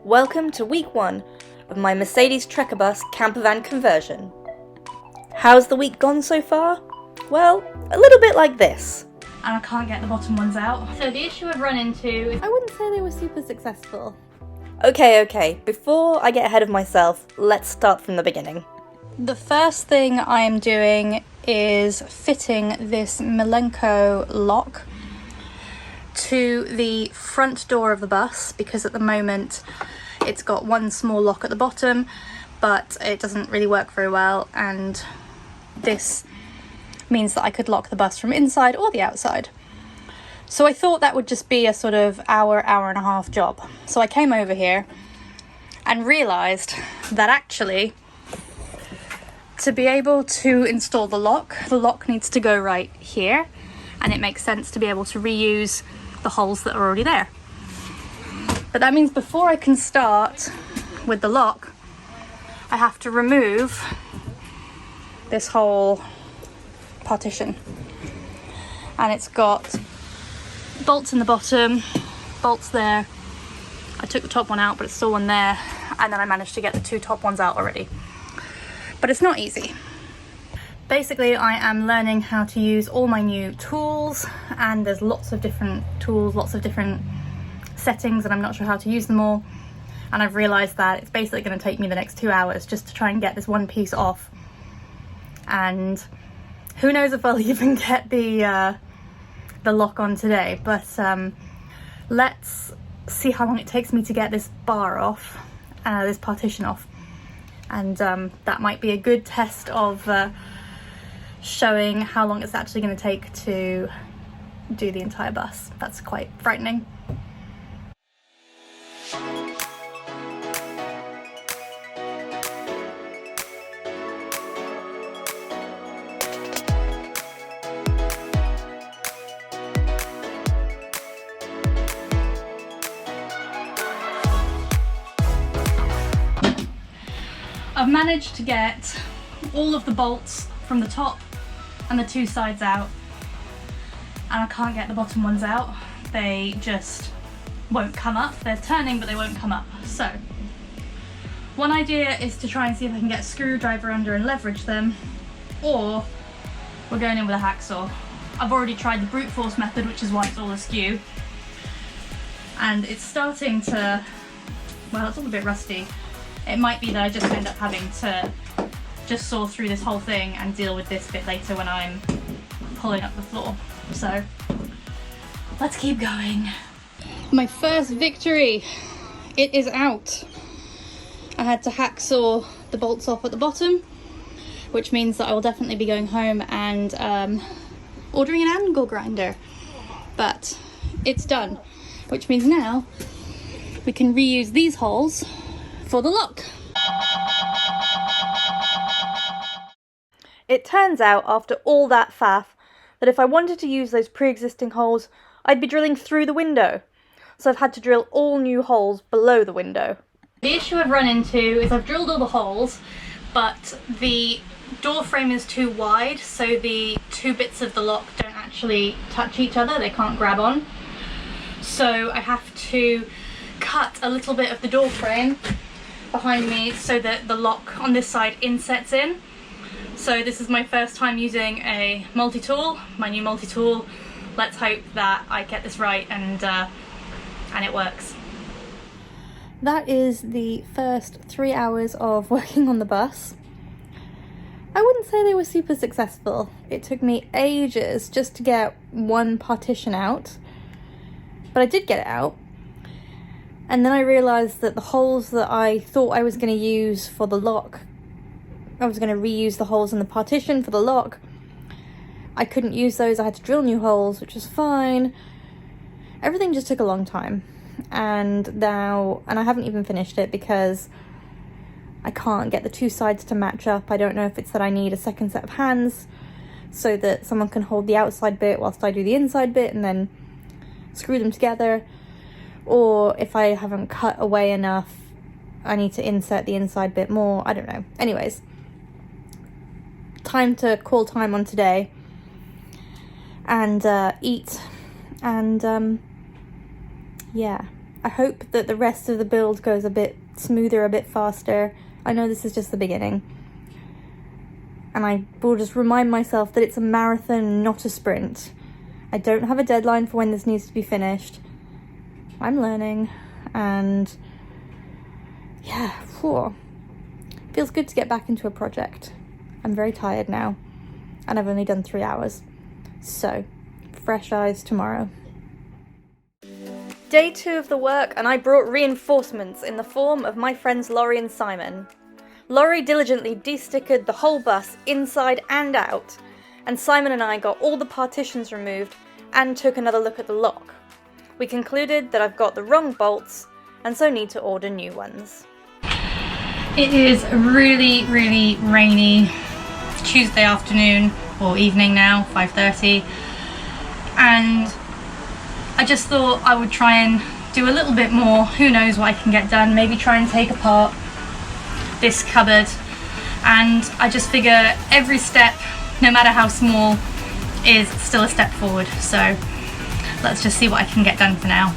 Welcome to week 1 of my Mercedes Treka Bus campervan conversion. How's the week gone so far? Well, a little bit like this. And I can't get the bottom ones out. So the issue I've run into is... I wouldn't say they were super successful. Okay, before I get ahead of myself, let's start from the beginning. The first thing I am doing is fitting this Milenco lock to the front door of the bus, because at the moment it's got one small lock at the bottom, but it doesn't really work very well, and this means that I could lock the bus from inside or the outside. So I thought that would just be a sort of hour and a half job. So I came over here and realised that actually, to be able to install the lock needs to go right here, and it makes sense to be able to reuse the holes that are already there. But that means before I can start with the lock, I have to remove this whole partition. And it's got bolts in the bottom, bolts there. I took the top one out, but it's still one there. And then I managed to get the two top ones out already. But it's not easy. Basically, I am learning how to use all my new tools, and there's lots of different tools, lots of different settings, and I'm not sure how to use them all. And I've realised that it's basically going to take me the next 2 hours just to try and get this one piece off. And who knows if I'll even get the lock on today, but let's see how long it takes me to get this bar off, this partition off. And that might be a good test of showing how long it's actually going to take to do the entire bus. That's quite frightening. I've managed to get all of the bolts from the top and the two sides out, and I can't get the bottom ones out. They just won't come up. They're turning, but they won't come up. So one idea is to try and see if I can get a screwdriver under and leverage them, or we're going in with a hacksaw. I've already tried the brute force method, which is why it's all askew, and it's starting to, well, it's all a bit rusty. It might be that I just end up having to just saw through this whole thing and deal with this bit later when I'm pulling up the floor. So let's keep going. My first victory, it is out. I had to hacksaw the bolts off at the bottom, which means that I will definitely be going home and ordering an angle grinder. But it's done, which means now we can reuse these holes for the lock. It turns out, after all that faff, that if I wanted to use those pre-existing holes, I'd be drilling through the window. So I've had to drill all new holes below the window. The issue I've run into is I've drilled all the holes, but the door frame is too wide, so the two bits of the lock don't actually touch each other, they can't grab on. So I have to cut a little bit of the door frame behind me so that the lock on this side insets in. So this is my first time using a multi-tool, my new multi-tool. Let's hope that I get this right and it works. That is the first 3 hours of working on the bus. I wouldn't say they were super successful. It took me ages just to get one partition out, but I did get it out. And then I realised that the holes that I thought I was going to use for the lock, I was going to reuse the holes in the partition for the lock. I couldn't use those, I had to drill new holes, which was fine. Everything just took a long time. And I haven't even finished it because I can't get the two sides to match up. I don't know if it's that I need a second set of hands so that someone can hold the outside bit whilst I do the inside bit and then screw them together. Or if I haven't cut away enough, I need to insert the inside bit more. I don't know. Anyways, time to call time on today and eat and yeah, I hope that the rest of the build goes a bit smoother, a bit faster. I know this is just the beginning. And I will just remind myself that it's a marathon, not a sprint. I don't have a deadline for when this needs to be finished. I'm learning, and yeah, feels good to get back into a project. I'm very tired now, and I've only done 3 hours. So, fresh eyes tomorrow. Day 2 of the work, and I brought reinforcements in the form of my friends Laurie and Simon. Laurie diligently de-stickered the whole bus inside and out, and Simon and I got all the partitions removed and took another look at the lock. We concluded that I've got the wrong bolts and so need to order new ones. It is really, really rainy Tuesday afternoon or evening now, 5:30, and I just thought I would try and do a little bit more. Who knows what I can get done, maybe try and take apart this cupboard, and I just figure every step, no matter how small, is still a step forward, so let's just see what I can get done for now.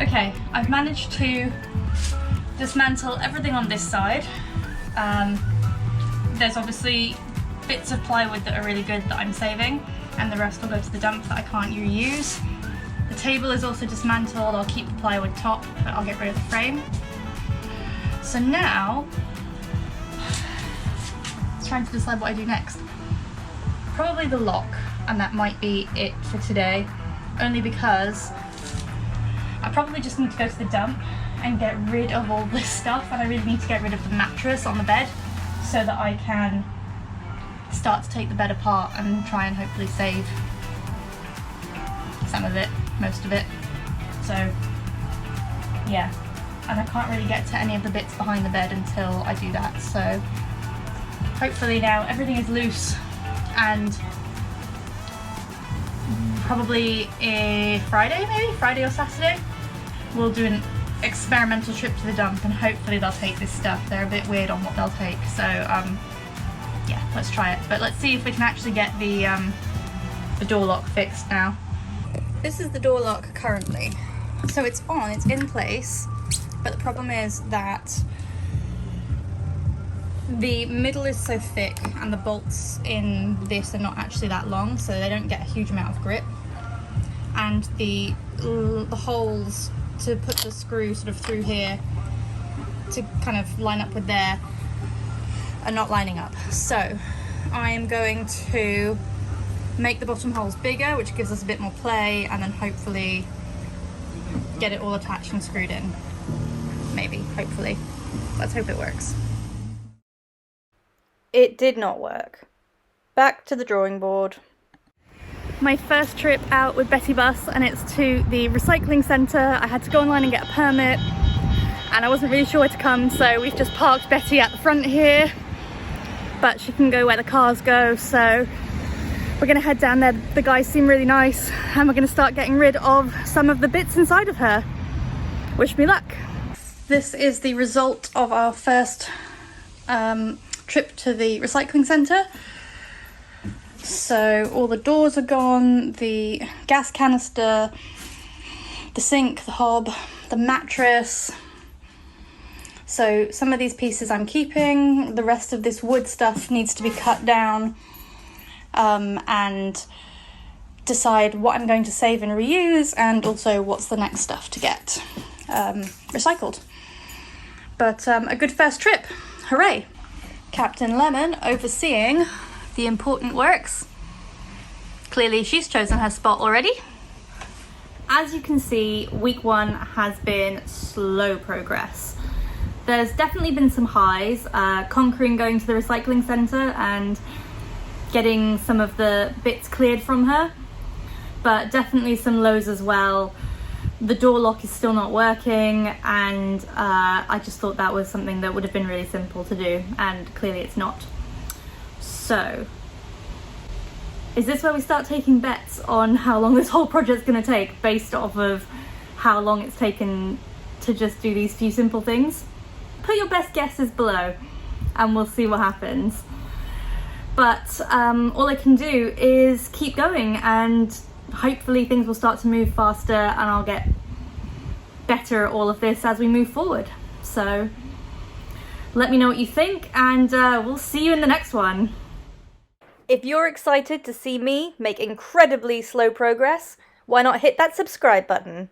Okay, I've managed to dismantle everything on this side. There's obviously bits of plywood that are really good that I'm saving, and the rest will go to the dump that I can't reuse. The table is also dismantled. I'll keep the plywood top, but I'll get rid of the frame. So now, I was trying to decide what I do next. Probably the lock, and that might be it for today, only because I probably just need to go to the dump and get rid of all this stuff, and I really need to get rid of the mattress on the bed so that I can start to take the bed apart and try and hopefully save some of it, most of it. So yeah, and I can't really get to any of the bits behind the bed until I do that, so hopefully now everything is loose, and probably Friday or Saturday, we'll do an experimental trip to the dump, and hopefully they'll take this stuff. They're a bit weird on what they'll take, so yeah, let's try it. But let's see if we can actually get the door lock fixed now. This is the door lock currently. So it's in place, but the problem is that the middle is so thick and the bolts in this are not actually that long, so they don't get a huge amount of grip, and the holes to put the screw sort of through here to kind of line up with there are not lining up. So I am going to make the bottom holes bigger, which gives us a bit more play, and then hopefully get it all attached and screwed in. Maybe, hopefully. Let's hope it works. It did not work. Back to the drawing board. My first trip out with Betty Bus, and it's to the recycling centre. I had to go online and get a permit, and I wasn't really sure where to come, so we've just parked Betty at the front here, but she can go where the cars go, so we're going to head down there. The guys seem really nice, and we're going to start getting rid of some of the bits inside of her. Wish me luck. This is the result of our first trip to the recycling centre. So all the doors are gone, the gas canister, the sink, the hob, the mattress. So some of these pieces I'm keeping, the rest of this wood stuff needs to be cut down, and decide what I'm going to save and reuse, and also what's the next stuff to get recycled. But a good first trip, hooray! Captain Lemon overseeing the important works. Clearly she's chosen her spot already. As you can see, week 1 has been slow progress. There's definitely been some highs, conquering going to the recycling centre and getting some of the bits cleared from her, but definitely some lows as well. The door lock is still not working, and I just thought that was something that would have been really simple to do, and clearly it's not. So, is this where we start taking bets on how long this whole project's going to take based off of how long it's taken to just do these few simple things? Put your best guesses below and we'll see what happens. But all I can do is keep going, and hopefully things will start to move faster and I'll get better at all of this as we move forward. So let me know what you think, and we'll see you in the next one. If you're excited to see me make incredibly slow progress, why not hit that subscribe button?